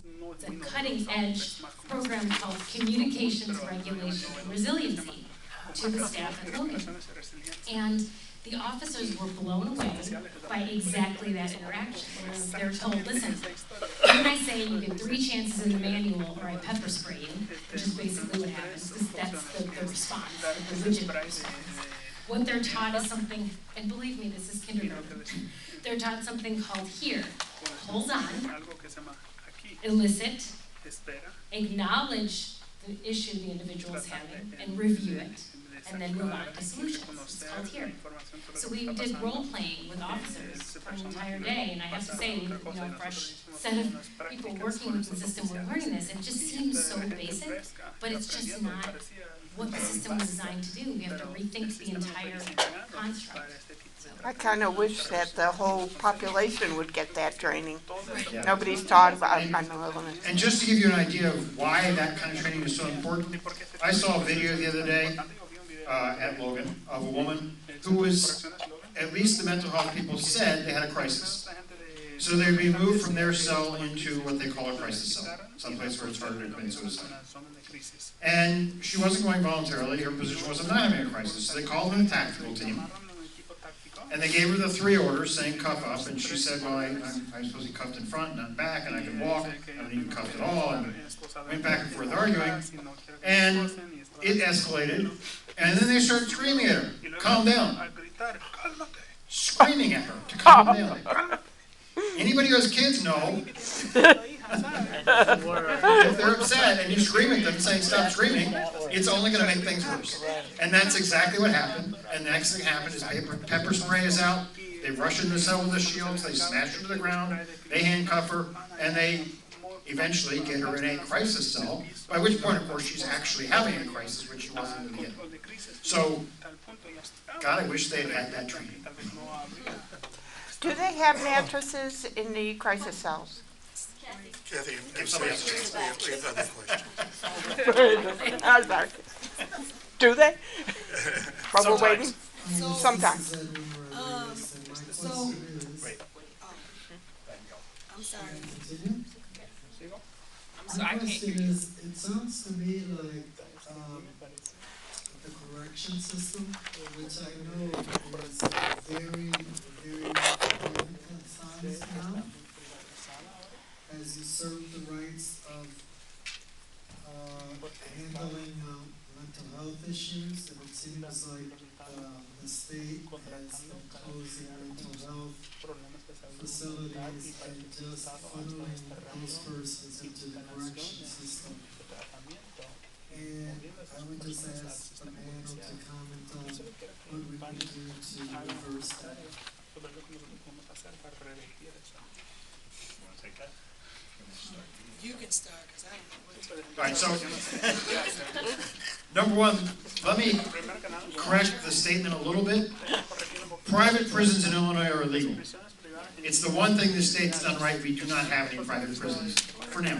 it's a cutting-edge program called Communications Regulation and Resiliency to the staff at Logan. And the officers were blown away by exactly that interaction. They're told, listen, when I say you get 3 chances in the manual or I pepper spray you, which is basically what happens, because that's the response, the legitimate response. What they're taught is something, and believe me, this is kindergarten, they're taught something called here, hold on, elicit, acknowledge the issue the individual is having, and review it, and then move on to solutions. It's called here. So we did role playing with officers for an entire day, and I have to say, a fresh set of people working with the system were learning this. It just seems so basic, but it's just not what the system was designed to do. We have to rethink the entire construct. I kind of wish that the whole population would get that training. Yeah. Nobody's taught about 9/11. And just to give you an idea of why that kind of training is so important, I saw a video the other day at Logan of a woman who was, at least the mental health people said, they had a crisis. So they'd be moved from their cell into what they call a crisis cell, someplace where it's harder to commit suicide. And she wasn't going voluntarily, her position was, I'm not having a crisis. So they called in a tactical team. And they gave her the 3 orders saying cuff up, and she said, well, I'm supposed to be cuffed in front, not back, and I can walk, I don't need cuffed at all, and went back and forth arguing, and it escalated, and then they started screaming at her, calm down, screaming at her to calm down. Anybody who has kids know, if they're upset and you scream at them saying stop screaming, it's only going to make things worse. And that's exactly what happened. And the next thing happened is pepper spray is out, they rush in the cell with the shields, they smash her to the ground, they handcuff her, and they eventually get her in a crisis cell, by which point, of course, she's actually having a crisis, which she wasn't in the beginning. So, God, I wish they had had that training. Do they have mattresses in the crisis cells? Kathy, give somebody else a chance. We have other questions. I'm sorry. Do they? While we're Sometimes. waiting? Sometimes. So, Wait. I'm sorry. Continue? I My can't question hear you. is, it sounds to me like the correction system, which I know is very, very important at times now, as you serve the rights of handling mental health issues, and it seems like the state has been closing mental health facilities and just funneling those persons into the correction system. And I would just ask the panel to comment on what we can do to reverse that. You can start, because I don't know what. All right, so, number one, let me correct the statement a little bit. Private prisons in Illinois are illegal. It's the one thing the state's done right, we do not have any private prisons, for now.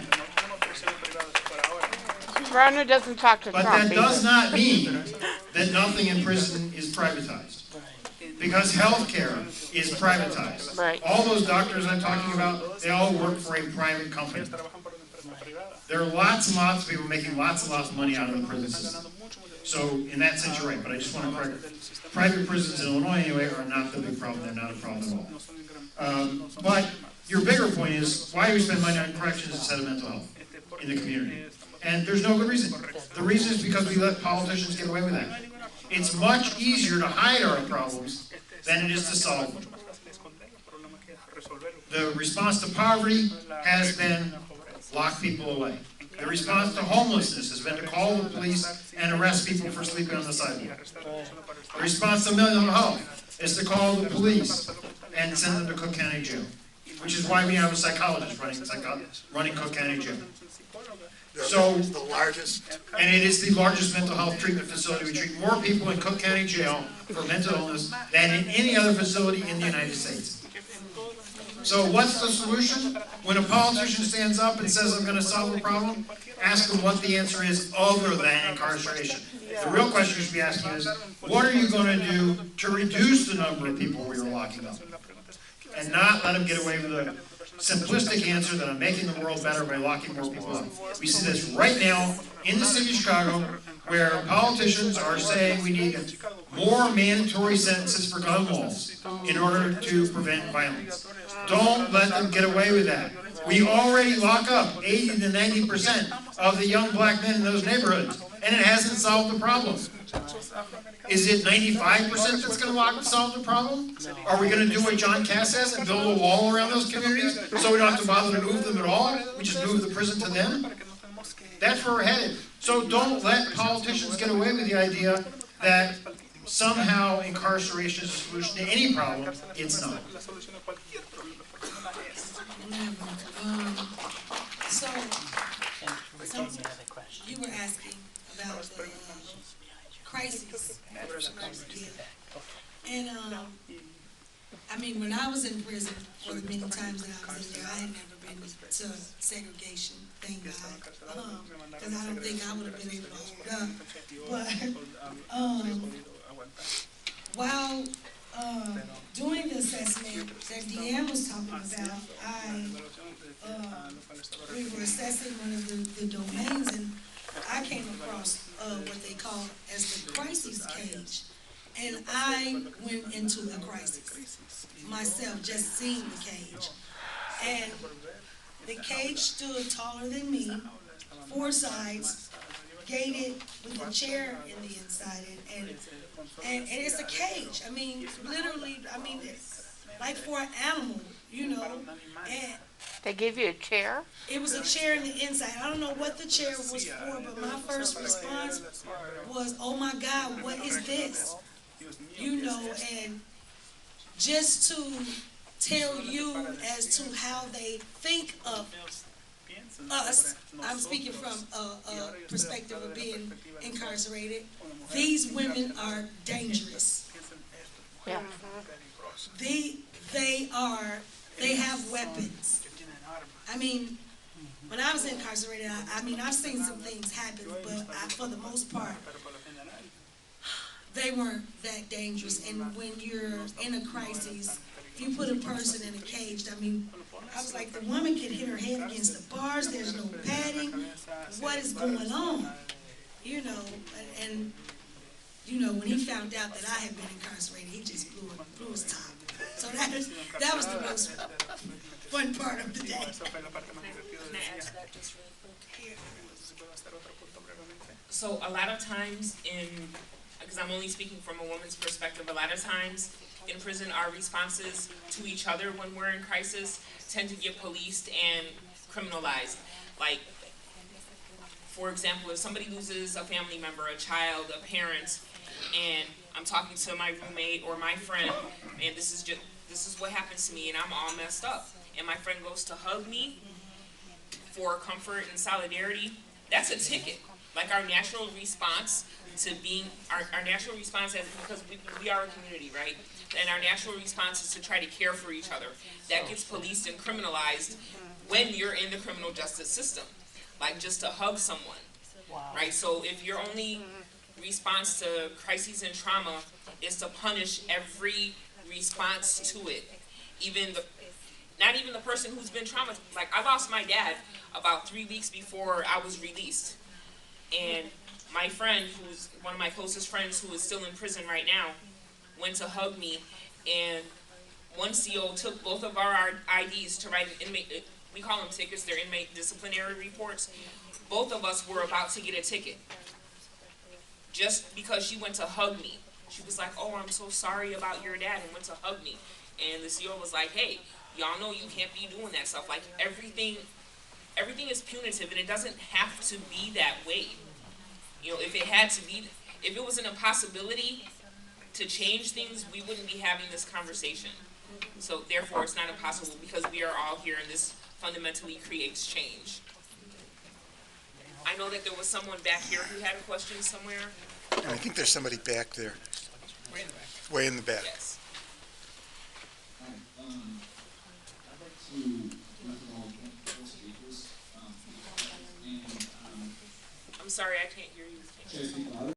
Verna doesn't talk to But Trump that either. does not mean that nothing in prison is privatized. Because healthcare is privatized. Right. All those doctors I'm talking about, they all work for a private company. There are lots and lots of people making lots and lots of money out of the prison system. So in that sense, you're right, but I just want to correct, private prisons in Illinois anyway are not the big problem, they're not a problem at all. But your bigger point is, why do we spend money on corrections instead of mental health in the community? And there's no good reason. The reason is because we let politicians get away with that. It's much easier to hide our problems than it is to solve them. The response to poverty has been lock people away. The response to homelessness has been to call the police and arrest people for sleeping on the sidewalk. The response to mental health is to call the police and send them to Cook County Jail, which is why we have a psychologist running Cook County Jail. So, The largest, and it is the largest mental health treatment facility. We treat more people in Cook County Jail for mental illness than in any other facility in the United States. So what's the solution? When a politician stands up and says, I'm going to solve a problem, ask them what the answer is other than incarceration. The real question you should be asking is, what are you going to do to reduce the number of people we are locking up? And not let them get away with simplistic answer that I'm making the world better by locking more people up. We see this right now in the city of Chicago, where politicians are saying we need more mandatory sentences for gun laws in order to prevent violence. Don't let them get away with that. We already lock up 80 to 90% of the young black men in those neighborhoods, and it hasn't solved the problem. Is it 95% that's going to solve the problem? Are we going to do what John Cass says and build a wall around those communities so we don't have to bother to move them at all? We just move the prison to them? That's where we're headed. So don't let politicians get away with the idea that somehow incarceration is a solution to any problem. It's not. So, you were asking about the crisis. And, I mean, when I was in prison, for the many times that I was in there, I had never been to segregation, thank God. Because I don't think I would have been able to hold up. But, while doing the assessment that Deanne was talking about, we were assessing one of the domains, and I came across what they call as the crisis cage. And I went into a crisis myself, just seeing the cage. And the cage stood taller than me, 4 sides, gated with a chair in the inside, and it's a cage. I mean, literally, I mean, it's like for an animal, you know. And They give you a chair? it was a chair in the inside. I don't know what the chair was for, but my first response was, "Oh my God, what is this?" You know, and just to tell you as to how they think of us, I'm speaking from a perspective of being incarcerated, these women are dangerous. Yeah. They have weapons. I mean, when I was incarcerated, I mean, I've seen some things happen, but for the most part, they weren't that dangerous. And when you're in a crisis, if you put a person in a cage, I mean, I was like, the woman can hit her head against the bars, there's no padding, what is going on? You know, and you know, when he found out that I had been incarcerated, he just blew his top. So that was the most fun part of the day. Can I answer that just really quick? So a lot of times because I'm only speaking from a woman's perspective, a lot of times in prison our responses to each other when we're in crisis tend to get policed and criminalized. Like, for example, if somebody loses a family member, a child, a parent, and I'm talking to my roommate or my friend, and this is what happens to me, and I'm all messed up, and my friend goes to hug me for comfort and solidarity, that's a ticket. Like, our natural response to being, our natural response is, because we are a community, right? And our natural response is to try to care for each other. That gets policed and criminalized when you're in the criminal justice system. Like, just to hug someone, right? So if your only response to crises and trauma is to punish every response to it, not even the person who's been traumatized. Like, I lost my dad about 3 weeks before I was released. And my friend, who's one of my closest friends who is still in prison right now, went to hug me, and one CO took both of our IDs to write an inmate, we call them tickets, they're inmate disciplinary reports. Both of us were about to get a ticket, just because she went to hug me. She was like, "Oh, I'm so sorry about your dad," and went to hug me. And the CO was like, "Hey, y'all know you can't be doing that stuff. Like, everything is punitive, and it doesn't have to be that way. You know, if it was an impossibility to change things, we wouldn't be having this conversation. So therefore, it's not impossible, because we are all here, and this fundamentally creates change." I know that there was someone back here who had a question somewhere. And I think there's somebody back there, way in the back. Yes. Hi, I'd like to recognize both speakers, and I'm sorry, I can't hear you. should I speak louder?